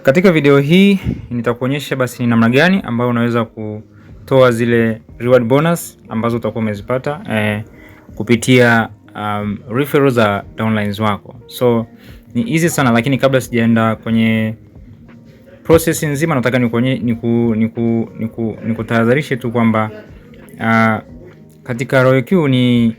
Katika video hii nitakuonyesha basi ni namna gani ambayo unaweza kutoa zile reward bonus ambazo utakuwa umezipata kupitia referrals za downlines wako. So ni easy sana, lakini kabla sijaenda kwenye process nzima nataka nikutahadharishe tu kwamba katika Royal Q ni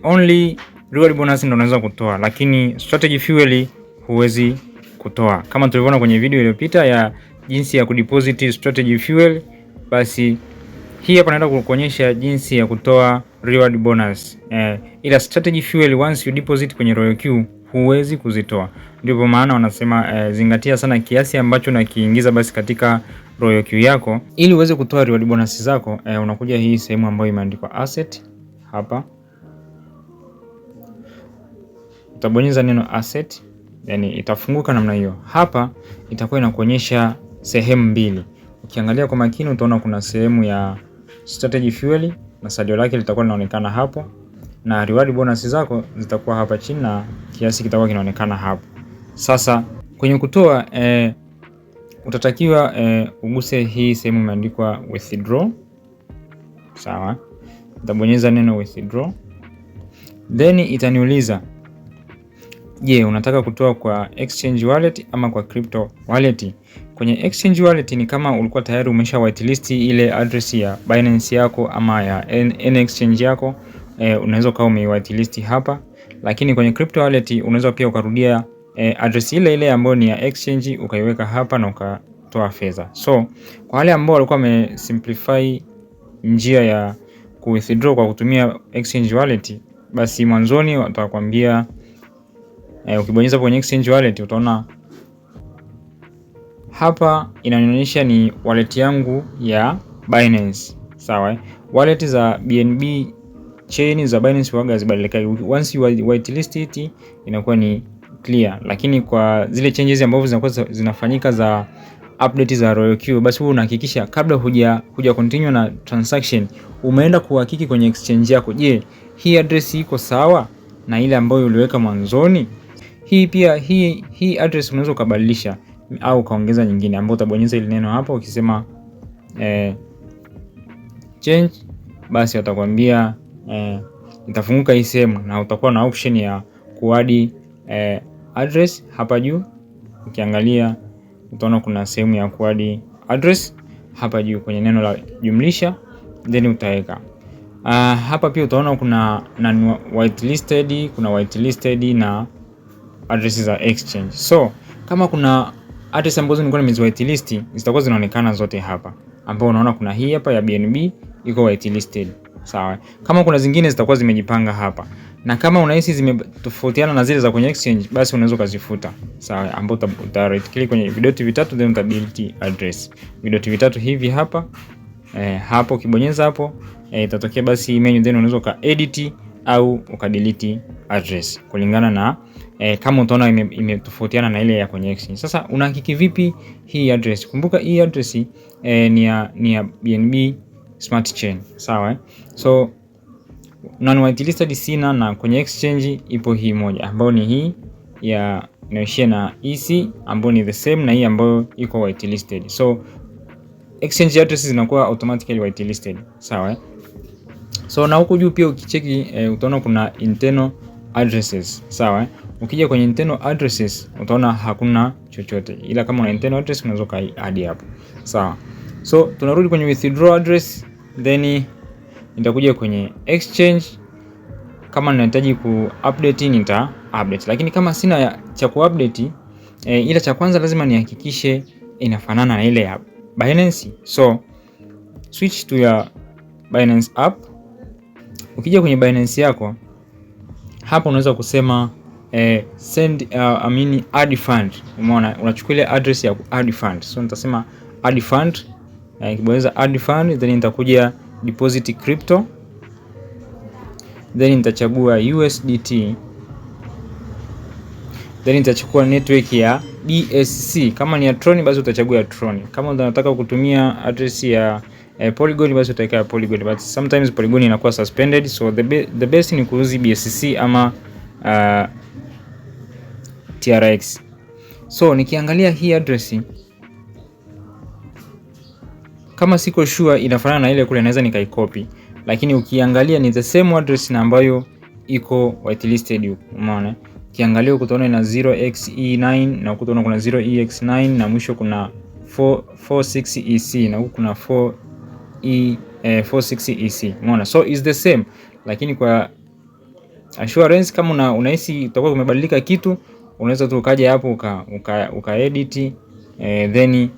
only reward bonus ndio unaweza kutoa, lakini strategy fuel huwezi kutoa. Kama tulivyoona kwenye video iliyopita ya jinsi ya kudeposit strategy fuel, basi hii hapa naenda kukuonyesha jinsi ya kutoa reward bonus. Ila strategy fuel once you deposit kwenye Royal Q huwezi kuzitoa. Ndipo maana wanasema zingatia sana kiasi ambacho unakiingiza basi katika Royal Q yako ili uweze kutoa reward bonus zako. Unakuja hii sehemu ambayo imeandikwa asset hapa, utabonyeza neno asset, yani itafunguka namna hiyo. Hapa itakuwa inakuonyesha sehemu mbili. Ukiangalia kwa makini utaona kuna sehemu ya strategy fuel na salio lake litakuwa linaonekana hapo, na reward bonus zako zitakuwa hapa chini na kiasi kitakuwa kinaonekana hapo. Sasa kwenye kutoa utatakiwa uguse hii sehemu imeandikwa withdraw. Sawa, utabonyeza neno withdraw, then itaniuliza je, unataka kutoa kwa exchange wallet ama kwa crypto wallet? Kwenye exchange wallet ni kama ulikuwa tayari umesha whitelist ile address ya Binance yako ama ya N exchange yako, unaweza kama umewhitelist hapa. Lakini kwenye crypto wallet unaweza pia ukarudia address ile ile ambayo ni ya exchange ukaiweka hapa na ukatoa fedha. So kwa wale ambao walikuwa wamesimplify njia ya kuwithdraw kwa kutumia exchange wallet, basi mwanzoni watakwambia ukibonyeza kwenye exchange wallet utaona hapa inanionyesha ni wallet yangu ya Binance. Sawa, wallet za BNB chain za Binance huaga zibadilika. Once you whitelist it inakuwa ni clear, lakini kwa zile changes ambazo zinakuwa zinafanyika za update za Royal Q, basi wewe unahakikisha kabla huja continue na transaction umeenda kuhakiki kwenye exchange yako, je, hii address iko sawa na ile ambayo uliweka mwanzoni. Hii pia hii address unaweza kubadilisha au kaongeza nyingine, ambapo utabonyeza ile neno hapo ukisema change, basi watakwambia itafunguka hii sehemu na utakuwa na option ya kuadi address hapa juu. Ukiangalia utaona kuna sehemu ya kuadi address hapa juu kwenye neno la jumlisha, then utaweka hapa. Pia utaona kuna whitelisted, kuna whitelisted na address za exchange. So kama kuna address ambazo nilikuwa nimezi-whitelist zitakuwa zinaonekana zote hapa, ambao unaona kuna hii hapa ya BNB iko whitelisted. Sawa, kama kuna zingine zitakuwa zimejipanga hapa, na kama unahisi zimetofautiana na zile za kwenye exchange, basi unaweza kuzifuta. Sawa, ambao uta right click kwenye vidoti vitatu, then uta delete address. Vidoti vitatu hivi hapa hapo ukibonyeza hapo itatokea basi menu, then unaweza ka edit au ukadelete address kulingana na kama utaona imetofautiana na ile ya kwenye exchange. Sasa unahakiki vipi hii address? Kumbuka hii address ni ya BNB Smart Chain. Sawa, so non whitelisted sina, na kwenye exchange ipo hii moja ambayo ni hii ya inaishia na EC ambayo ni the same na hii ambayo iko whitelisted. So exchange addresses zinakuwa automatically whitelisted. Sawa, so na huko juu pia ukicheki utaona kuna internal addresses. Sawa, ukija kwenye internal addresses utaona hakuna chochote, ila kama una internal address unaweza kaadi hapo. Sawa, so tunarudi kwenye withdraw address, then nitakuja kwenye exchange. Kama ninahitaji ku update nita update, lakini kama sina cha ku update ila cha kwanza lazima nihakikishe inafanana na ile ya Binance. So switch to your Binance app. Ukija kwenye Binance yako hapa unaweza kusema send add fund. Umeona, unachukua ile address ya add fund. So nitasema add fund, nikibonyeza add fund, then nitakuja deposit crypto, then nitachagua USDT, then nitachukua network ya BSC. Kama ni ya Tron basi utachagua ya Tron. Kama unataka kutumia address ya Polygon basi utaweka Polygon, but sometimes Polygon inakuwa suspended, so the best ni kuuzi BSC ama TRX. So nikiangalia hii address, kama siko sure inafanana na ile kule, naweza nikaicopy, lakini ukiangalia ni the same address na ambayo iko whitelisted huko. Umeona, ukiangalia utaona ina 0xe9 na huko utaona kuna 0ex9 na mwisho kuna 46ec na huko kuna 46ec. Umeona, so is the same, lakini kwa assurance kama unahisi utakuwa umebadilika kitu, unaweza tu ukaja hapo uka edit then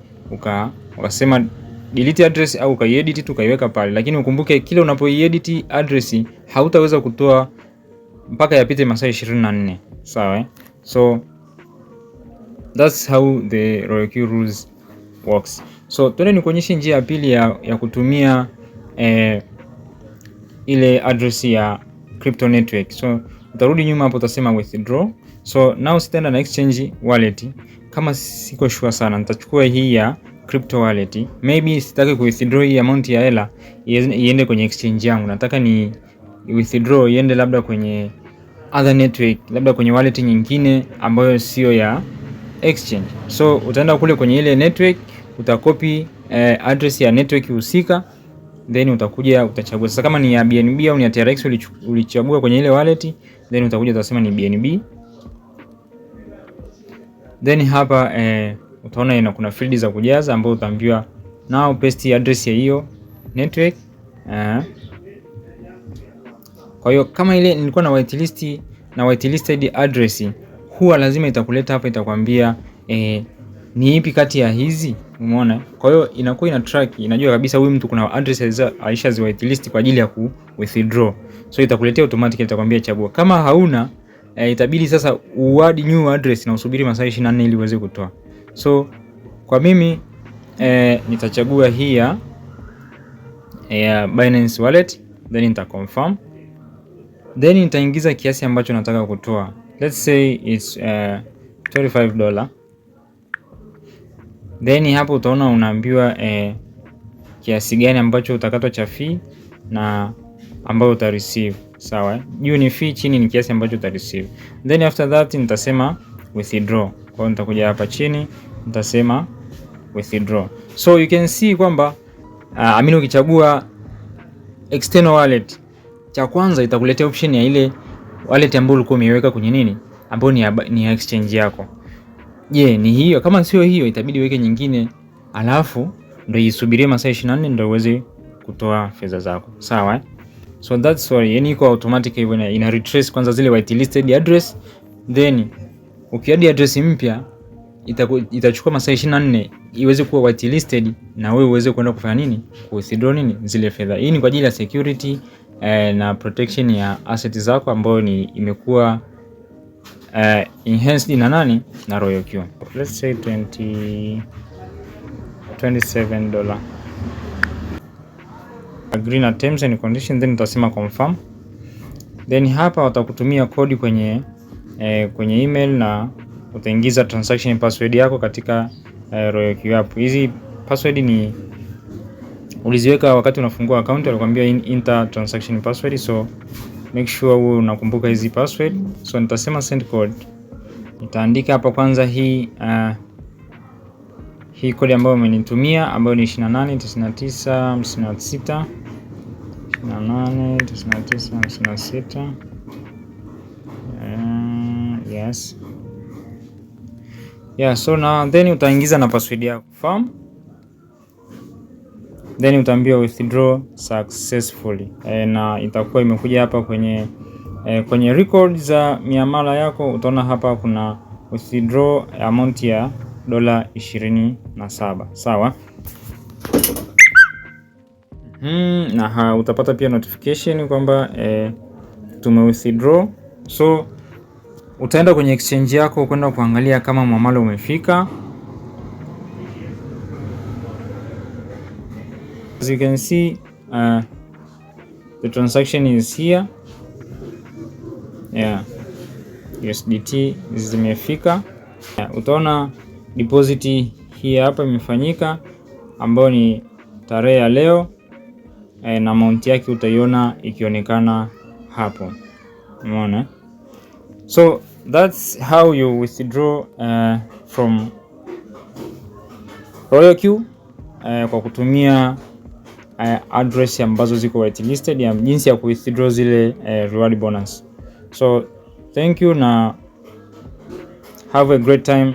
ukasema delete address au ukaiedit tu ukaiweka pale, lakini ukumbuke kile unapoiedit address hautaweza kutoa mpaka yapite masaa 24. Sawa, so that's how the RoyalQ rules works. So twende nikuonyeshe njia ya pili ya kutumia ile address ya crypto network. So utarudi nyuma hapo utasema withdraw. So now sitaenda na exchange wallet, kama siko sure sana nitachukua hii ya crypto wallet. Maybe sitaki ku withdraw hii amount ya hela iende kwenye exchange yangu, nataka ni withdraw iende labda kwenye other network, labda kwenye wallet nyingine ambayo sio ya exchange. So utaenda kule kwenye ile network, utakopi address ya network husika, then utakuja utachagua sasa kama ni ya BNB au ni ya TRX ulichagua kwenye ile wallet, then utakuja utasema ni BNB. Then hapa utaona kuna field za kujaza ambapo utaambiwa now paste address ya hiyo network. Kwa hiyo kama ile nilikuwa na whitelisted address, huwa lazima itakuleta hapa, itakwambia ni ipi kati ya hizi. Umeona, kwa hiyo inakuwa ina track, inajua kabisa huyu mtu kuna address aisha zi whitelist kwa ajili ya ku withdraw, so itakuletea automatically, itakwambia chagua. Kama hauna itabidi sasa uadd new address na usubiri masaa 24 ili uweze kutoa. So kwa mimi nitachagua hii ya Binance Wallet, then nita confirm, then nitaingiza kiasi ambacho nataka kutoa. Let's say it's $25. Then hapo utaona unaambiwa kiasi gani ambacho utakatwa cha fee na ambayo uta receive. Sawa, juu ni fee, chini ni kiasi ambacho uta receive. Then after that nitasema withdraw. Kwa hiyo nitakuja hapa chini nitasema withdraw. So you can see kwamba ukichagua external wallet, cha kwanza itakuletea option ya ile wallet ambayo ulikuwa umeiweka kwenye nini, ambayo ni ya exchange yako. Je, ni hiyo? Kama sio hiyo itabidi uweke nyingine, alafu ndio isubirie masaa 24 ndio uweze kutoa fedha zako. Sawa, so that's why yani iko automatic hivyo, ina retrace kwanza zile whitelisted address, then ukiadi address mpya itachukua masaa 24 iweze kuwa whitelisted na wewe uweze kwenda kufanya nini, withdraw nini zile fedha. Hii ni kwa ajili ya security na protection ya assets zako ambayo ni imekuwa enhanced na nani, na RoyalQ. Let's say $27. Agree na terms and conditions, then utasema confirm. Then hapa watakutumia kodi kwenye email na utaingiza transaction password yako katika RoyalQ app. Hizi password ni uliziweka wakati unafungua account, walikwambia enter transaction password, so make sure wewe unakumbuka hizi password. So nitasema send code, nitaandika hapa kwanza hii kodi ambayo umenitumia ambayo ni 289956 289956. Yes. Yeah, so now then utaingiza na password yako confirm, then utaambiwa withdraw successfully, na itakuwa imekuja hapa kwenye record za miamala yako. Utaona hapa kuna withdraw amount ya $27. Sawa, na utapata pia notification kwamba tume withdraw. So utaenda kwenye exchange yako kwenda kuangalia kama muamala umefika. As you can see, the transaction is here. Yeah, USDT zimefika. Utaona deposit hii hapa imefanyika ambayo ni tarehe ya leo, na amount yake utaiona ikionekana hapo. Umeona? So That's how you withdraw from RoyalQ kwa kutumia address ambazo ziko whitelisted, ya jinsi ya withdraw zile reward bonus. So thank you na have a great time.